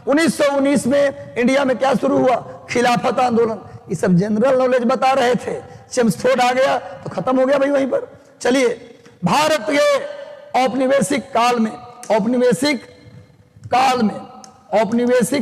1919 में इंडिया में क्या शुरू हुआ? खिलाफत आंदोलन। ये सब जनरल नॉलेज बता रहे थे। चेम्सफोर्ड आ गया तो खत्म हो गया भाई वहीं पर। चलिए, भारत के औपनिवेशिक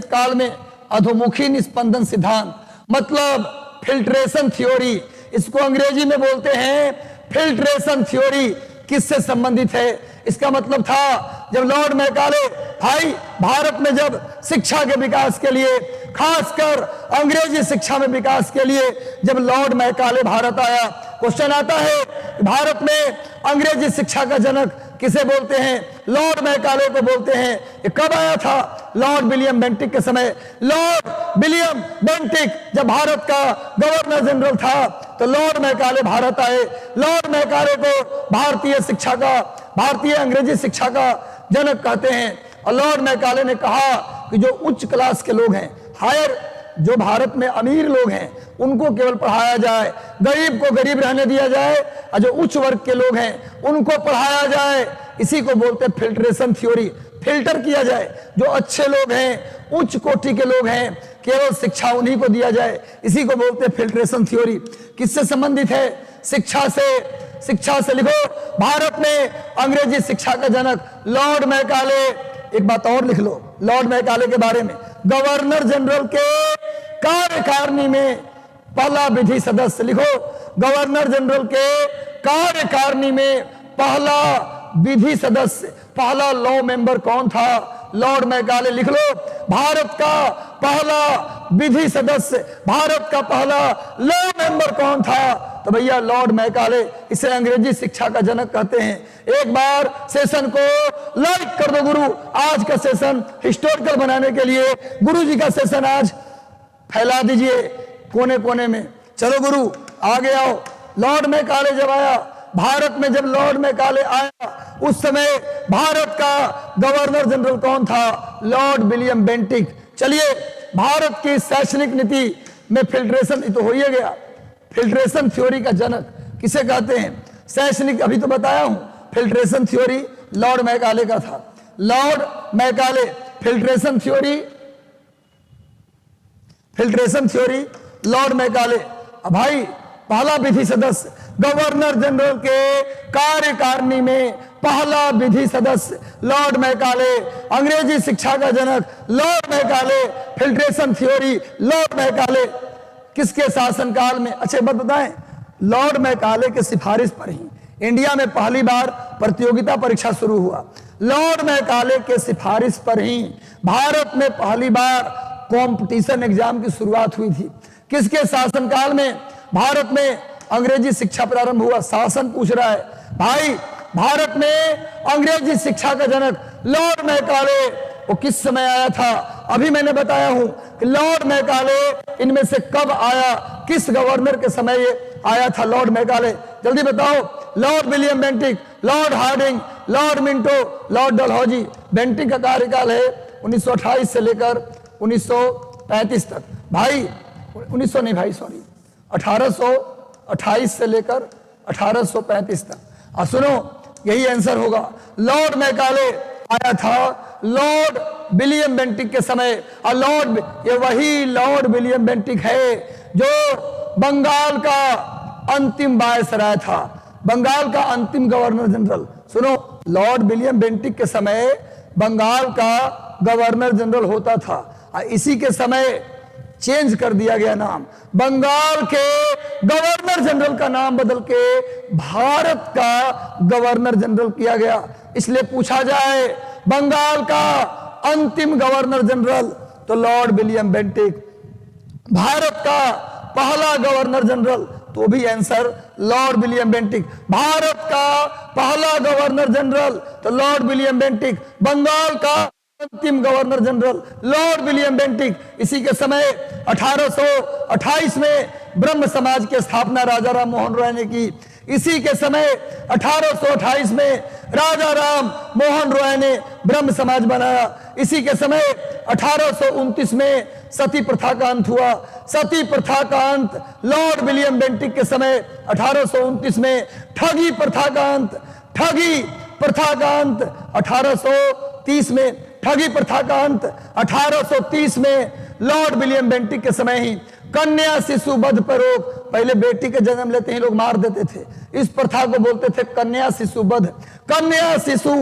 काल में अधोमुखी निस्पंदन सिद्धांत, मतलब फिल्ट्रेशन थ्योरी, इसको अंग्रेजी में बोलते हैं फिल्ट्रेशन थ्योरी, किससे संबंधित है? इसका मतलब था जब लॉर्ड मैकाले भाई भारत में जब शिक्षा के विकास के लिए, खासकर अंग्रेजी शिक्षा में विकास के लिए जब लॉर्ड मैकाले भारत आया, क्वेश्चन आता है भारत में अंग्रेजी शिक्षा का जनक किसे बोलते हैं? लॉर्ड मैकाले को बोलते हैं। ये कब आया था? लॉर्ड विलियम बेंटिक के समय। लॉर्ड विलियम बेंटिक जब भारत का गवर्नर जनरल था तो लॉर्ड मैकाले भारत आए। लॉर्ड मैकाले को भारतीय अंग्रेजी शिक्षा का जनक कहते हैं। और लॉर्ड मैकाले ने कहा कि जो उच्च क्लास के लोग हैं, हायर, जो भारत में अमीर लोग हैं उनको केवल पढ़ाया जाए, गरीब को गरीब रहने दिया जाए, और जो उच्च वर्ग के लोग हैं उनको पढ़ाया जाए। इसी को बोलते हैं फिल्ट्रेशन थ्योरी। फिल्टर किया जाए, जो अच्छे लोग हैं, उच्च कोटि के लोग हैं, केवल शिक्षा उन्हीं को दिया जाए। इसी को बोलते हैं फिल्ट्रेशन थ्योरी। किससे संबंधित है? शिक्षा से। लिखो, भारत में अंग्रेजी शिक्षा का जनक लॉर्ड मैकाले। एक बात और लिख लो लॉर्ड मैकाले के बारे में, गवर्नर जनरल के कार्यकारिणी में पहला विधि सदस्य। लिखो, गवर्नर जनरल के कार्यकारिणी में पहला विधि सदस्य, पहला लॉ मेंबर कौन था? Lord Macaulay. लिख लो, भारत का पहला विधि सदस्य, भारत का पहला लॉ मेंबर कौन था? तो भैया लॉर्ड मैकाले। इसे अंग्रेजी शिक्षा का जनक कहते हैं। एक बार सेशन को लाइक कर दो गुरु। आज का सेशन हिस्टोरिकल बनाने के लिए गुरु जी का सेशन आज फैला दीजिए कोने कोने में। चलो गुरु आगे आओ। लॉर्ड मैकाले जब आया भारत में, जब लॉर्ड मैकाले आया उस समय भारत का गवर्नर जनरल कौन था? Lord William Bentinck. चलिए, भारत की शैक्षणिक नीति में फिल्ट्रेशन तो हो ही गया। फिल्ट्रेशन थ्योरी का जनक किसे कहते हैं? शैक्षणिक, अभी तो बताया हूं, फिल्ट्रेशन थ्योरी लॉर्ड मैकाले का था। Lord Macaulay, filtration theory lord Macaulay. अब भाई पहला विधि सदस्य, गवर्नर जनरल के कार्यकारिणी में पहला विधि सदस्य लॉर्ड मैकाले। अंग्रेजी शिक्षा का जनक lord Macaulay. Filtration theory lord Macaulay. किसके शासनकाल में? अच्छे बात बताएं, लॉर्ड मैकाले के सिफारिश पर ही इंडिया में पहली बार प्रतियोगिता परीक्षा शुरू हुआ। लॉर्ड मैकाले के सिफारिश पर ही भारत में पहली बार कंपटीशन एग्जाम की शुरुआत हुई थी। किसके शासनकाल में भारत में अंग्रेजी शिक्षा प्रारंभ हुआ? शासन पूछ रहा है भाई। भारत में अंग्रेजी शिक्षा का जनक लॉर्ड मैकाले, वो किस समय आया था? अभी मैंने बताया हूं कि लॉर्ड मैकाले इनमें से कब आया, किस गवर्नर के समय ये आया था लॉर्ड मैकाले? जल्दी बताओ। Lord William Bentinck, lord Hardinge, lord Minto, lord Dalhousie. Bentinck का कार्यकाल है 1928 से लेकर 1935 तक। भाई 1900 नहीं भाई, सॉरी, 1828 से लेकर 1835 तक। और सुनो, यही आंसर होगा। लॉर्ड मैकाले आया था लॉर्ड विलियम बेंटिक के समय। और ये वही लॉर्ड विलियम बेंटिक है जो बंगाल का अंतिम वायसराय था, बंगाल का अंतिम गवर्नर जनरल। सुनो, लॉर्ड विलियम बेंटिक के समय बंगाल का गवर्नर जनरल होता था, और इसी के समय चेंज कर दिया गया नाम। बंगाल के गवर्नर जनरल का नाम बदल के भारत का गवर्नर जनरल किया गया। इसलिए पूछा जाए बंगाल का अंतिम गवर्नर जनरल तो लॉर्ड विलियम बेंटिक, भारत का पहला गवर्नर जनरल तो भी answer Lord William Bentinck. Bharat का पहला गवर्नर जनरल तो लॉर्ड विलियम बेंटिक, बंगाल का अंतिम governor general Lord William Bentinck. इसी के समय 1828 में ब्रह्म समाज की स्थापना राजा राम मोहन रॉय ने की। इसी के समय 1828 में राजा राम मोहन रॉय ने ब्रह्म समाज बनाया। इसी के समय 1829 में सती प्रथा का अंत हुआ। सती प्रथा का अंत लॉर्ड विलियम बेंटिक के समय 1829 में। ठगी प्रथा का अंत 1830 में। ठगी प्रथा का अंत 1830 में लॉर्ड विलियम बेंटिक के समय ही कन्या शिशु वध पर रोक। पहले बेटी के जन्म लेते ही लोग मार देते थे, इस प्रथा को बोलते थे कन्या शिशु वध। कन्या शिशु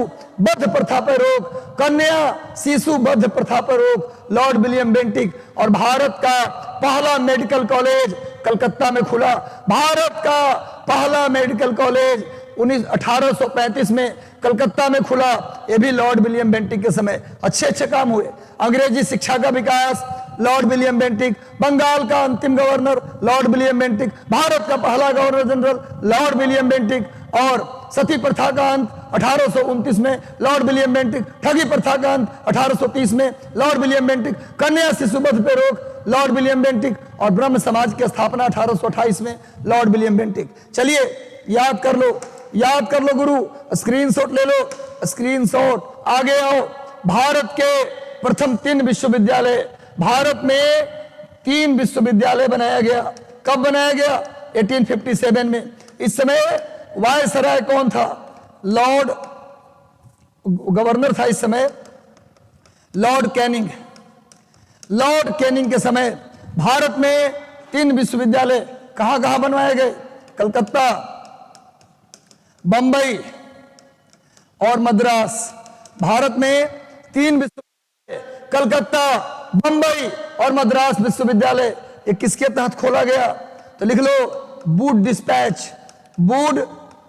वध प्रथा पर रोक, कन्या शिशु वध प्रथा पर रोक, लॉर्ड विलियम बेंटिक। और भारत का पहला मेडिकल कॉलेज कलकत्ता में खुला। भारत का पहला मेडिकल कॉलेज 1835 में कलकत्ता में खुला, यह भी लॉर्ड विलियम बेंटिक के समय। अच्छे अच्छे काम हुए। अंग्रेजी शिक्षा का विकास लॉर्ड विलियम बेंटिक, बंगाल का अंतिम governor Lord William Bentinck, Bharat का पहला governor general Lord William Bentinck, और सती प्रथा का अंत 1829 में लॉर्ड विलियम बेंटिक, ठगी प्रथा का अंत 1830 में लॉर्ड विलियम बेंटिक, कन्या शिशु वध पे रोक लॉर्ड विलियम बेंटिक, और ब्रह्म समाज की स्थापना 1828 में लॉर्ड विलियम बेंटिक। चलिए याद कर लो, याद कर लो गुरु, स्क्रीनशॉट ले लो, स्क्रीनशॉट। आगे आओ। भारत के प्रथम 3 विश्वविद्यालय, भारत में 3 विश्वविद्यालय बनाया गया। कब बनाया गया? 1857 में। इस समय वायसराय कौन था? लॉर्ड, गवर्नर था इस समय लॉर्ड कैनिंग। लॉर्ड कैनिंग के समय भारत में 3 विश्वविद्यालय कहां कहां बनवाए गए? कलकत्ता, बंबई और मद्रास। भारत में 3 विश्वविद्यालय, कलकत्ता, बंबई और मद्रास विश्वविद्यालय। ये किसके तहत खोला गया? तो लिख लो, वुड डिस्पैच। वुड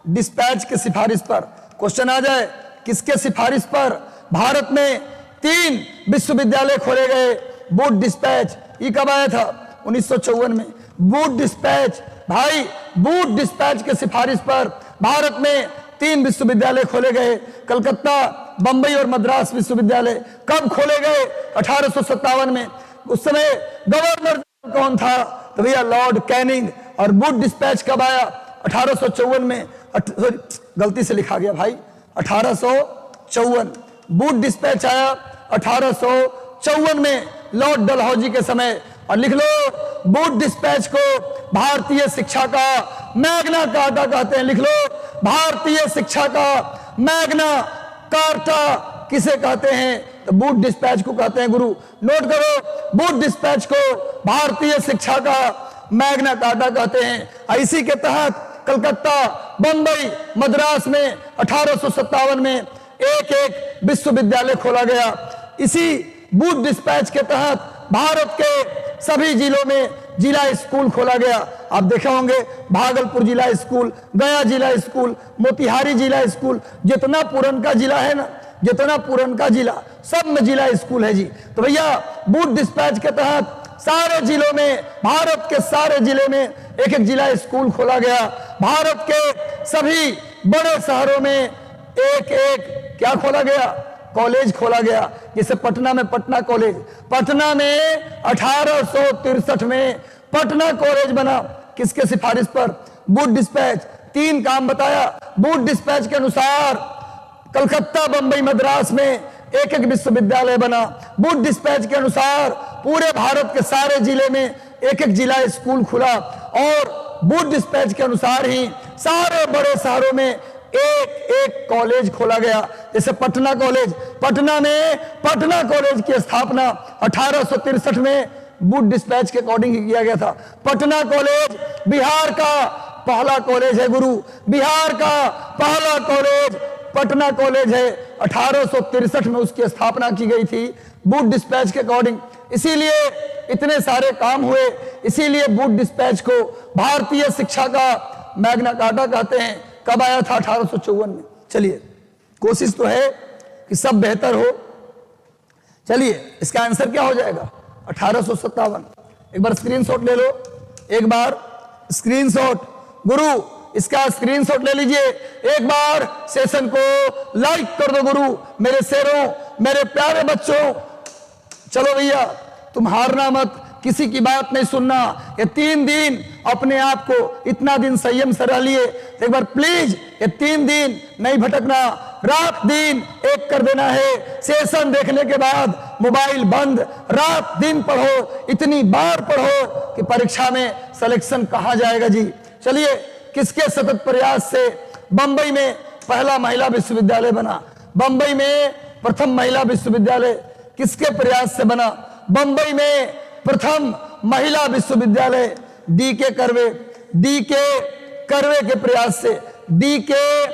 डिस्पैच की सिफारिश पर। क्वेश्चन आ जाए, किसके सिफारिश पर भारत में 3 विश्वविद्यालय खोले गए? Wood dispatch. ये कब आया था? 1954 में। वुड डिस्पैच, भाई वुड डिस्पैच के सिफारिश पर भारत में 3 विश्वविद्यालय खोले गए, कलकत्ता, बंबई और मद्रास विश्वविद्यालय। कब खोले गए? 1857 में। उस समय गवर्नर कौन था? तो भैया लॉर्ड कैनिंग। और वुड डिस्पैच कब आया? 1854 में। गलती से लिखा गया भाई, 1854। वुड डिस्पैच आया 1854 में लॉर्ड डलहौजी के समय। और लिख लो, वुड डिस्पैच को भारतीय शिक्षा का मैग्ना कार्टा कहते हैं। लिख लो, भारतीय शिक्षा का मैग्ना कार्टा किसे कहते हैं? तो वुड डिस्पैच को कहते हैं गुरु। नोट करो, वुड डिस्पैच को भारतीय शिक्षा का मैग्ना कार्टा कहते हैं। इसी के तहत कलकत्ता, बंबई, मद्रास में 1857 में एक विश्वविद्यालय खोला गया। इसी वुड डिस्पैच के तहत भारत के सभी जिलों में जिला स्कूल खोला गया। आप देखे होंगे, भागलपुर जिला स्कूल, गया जिला स्कूल, मोतिहारी जिला स्कूल। जितना पुरनका जिला है ना, जितना पुरनका जिला, सब में जिला स्कूल है जी। तो भैया वुड डिस्पैच के तहत सारे जिलों में, भारत के सारे जिले में एक जिला स्कूल खोला गया। भारत के सभी बड़े शहरों में एक क्या खोला गया? कॉलेज खोला गया। जैसे पटना में पटना कॉलेज, पटना में 1863 में पटना कॉलेज बना। किसके सिफारिश पर? Wood dispatch. 3 काम बताया। वुड डिस्पैच के अनुसार कलकत्ता, बंबई, मद्रास में एक विश्वविद्यालय बना। वुड डिस्पैच के अनुसार पूरे भारत के सारे जिले में एक जिला स्कूल खुला। और वुड डिस्पैच के अनुसार ही सारे बड़े शहरों में एक कॉलेज खोला गया। जैसे पटना कॉलेज, पटना में पटना कॉलेज की स्थापना 1863 में वुड डिस्पैच के अकॉर्डिंग किया गया था। पटना कॉलेज बिहार का पहला कॉलेज है गुरु। बिहार का पहला कॉलेज पटना कॉलेज है। 1863 में उसकी स्थापना की गई थी वुड डिस्पैच के अकॉर्डिंग। इसीलिए इतने सारे काम हुए। इसीलिए वुड डिस्पैच को भारतीय शिक्षा का मैग्ना कार्टा कहते हैं। कब आया था? 1854 में। चलिए, कोशिश तो है कि सब बेहतर हो। चलिए, इसका आंसर क्या हो जाएगा? 1857। एक बार स्क्रीनशॉट ले लो, एक बार स्क्रीनशॉट। गुरु इसका स्क्रीनशॉट ले लीजिए। एक बार सेशन को लाइक कर दो गुरु, मेरे शेरों, मेरे प्यारे बच्चों। चलो भैया, तुम हारना मत, किसी की बात नहीं सुनना। ये 3 दिन अपने आप को इतना दिन संयम से रह लिए। एक बार प्लीज ये 3 दिन नहीं भटकना, रात दिन एक कर देना है। सेशन देखने के बाद मोबाइल बंद, रात दिन पढ़ो, इतनी बार पढ़ो कि परीक्षा में सिलेक्शन कहाँ जाएगा जी। चलिए, किसके सतत प्रयास से बंबई में पहला महिला विश्वविद्यालय बना? बंबई में प्रथम महिला विश्वविद्यालय किसके प्रयास से बना? बंबई में प्रथम महिला विश्वविद्यालय डी के कर्वे के प्रयास से, डी के